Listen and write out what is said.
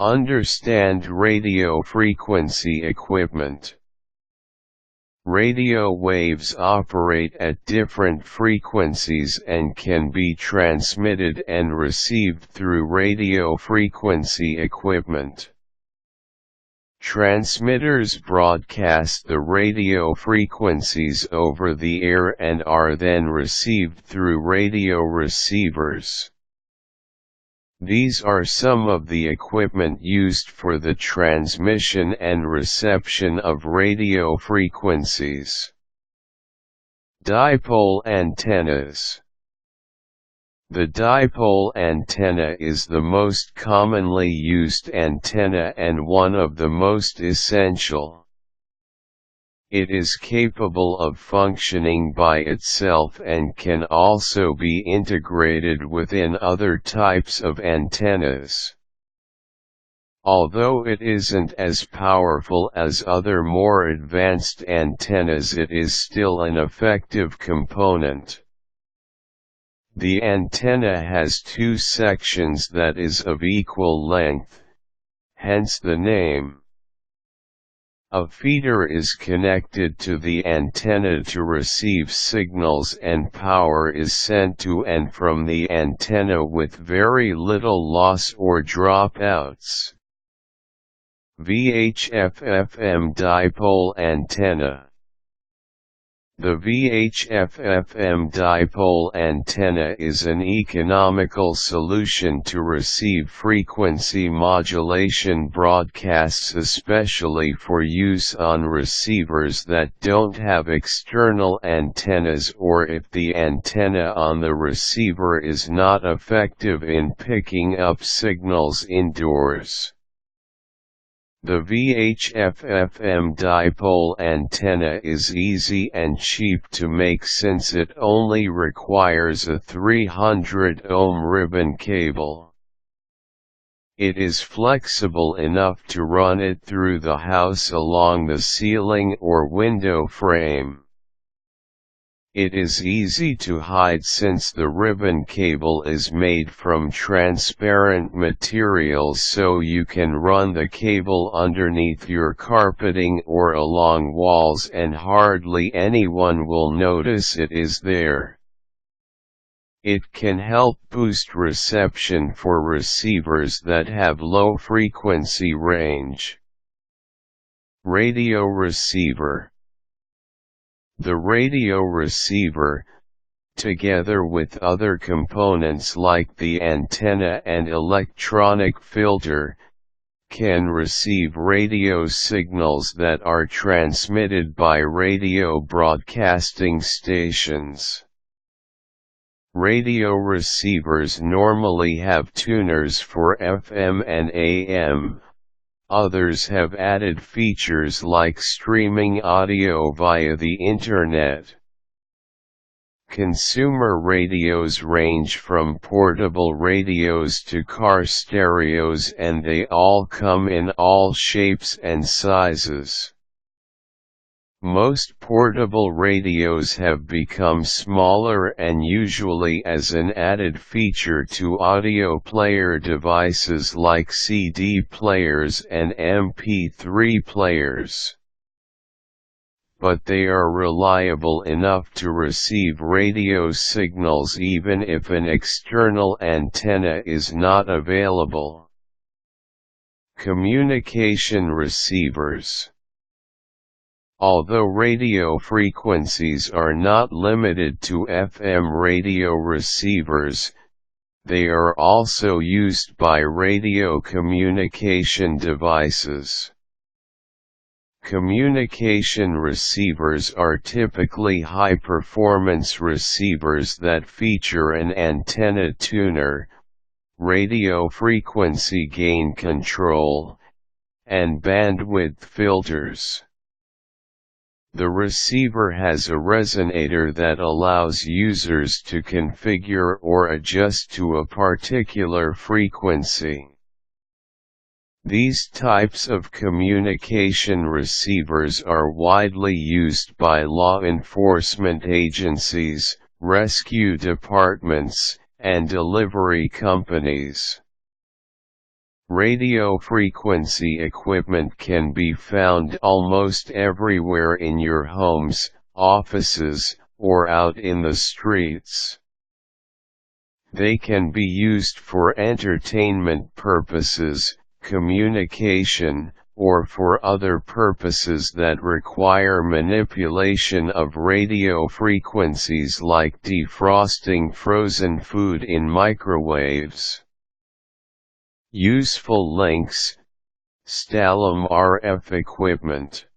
Understand radio frequency equipment. Radio waves operate at different frequencies and can be transmitted and received through radio frequency equipment. Transmitters broadcast the radio frequencies over the air and are then received through radio receivers. These are some of the equipment used for the transmission and reception of radio frequencies. Dipole antennas. The dipole antenna is the most commonly used antenna and one of the most essential. It is capable of functioning by itself and can also be integrated within other types of antennas. Although it isn't as powerful as other more advanced antennas, it is still an effective component. The antenna has two sections that is of equal length, hence the name. A feeder is connected to the antenna to receive signals and power is sent to and from the antenna with very little loss or dropouts. Vhf Fm Dipole Antenna. The Vhf Fm Dipole Antenna is an economical solution to receive frequency modulation broadcasts, especially for use on receivers that don't have external antennas or if the antenna on the receiver is not effective in picking up signals indoors. The Vhf Fm dipole antenna is easy and cheap to make since it only requires a 300 ohm ribbon cable. It is flexible enough to run it through the house along the ceiling or window frame. It is easy to hide since the ribbon cable is made from transparent materials, so you can run the cable underneath your carpeting or along walls and hardly anyone will notice it is there. It can help boost reception for receivers that have low frequency range. Radio receiver. The radio receiver, together with other components like the antenna and electronic filter, can receive radio signals that are transmitted by radio broadcasting stations. Radio receivers normally have tuners for FM and AM. Others have added features like streaming audio via the Internet. Consumer radios range from portable radios to car stereos, and they all come in all shapes and sizes. Most portable radios have become smaller and usually as an added feature to audio player devices like CD players and MP3 players. But they are reliable enough to receive radio signals even if an external antenna is not available. Communication receivers. Although radio frequencies are not limited to FM radio receivers, they are also used by radio communication devices. Communication receivers are typically high-performance receivers that feature an antenna tuner, radio frequency gain control, and bandwidth filters. The receiver has a resonator that allows users to configure or adjust to a particular frequency. These types of communication receivers are widely used by law enforcement agencies, rescue departments, and delivery companies. Radio frequency equipment can be found almost everywhere in your homes, offices, or out in the streets. They can be used for entertainment purposes, communication, or for other purposes that require manipulation of radio frequencies like defrosting frozen food in microwaves. Useful links: Stalem RF equipment.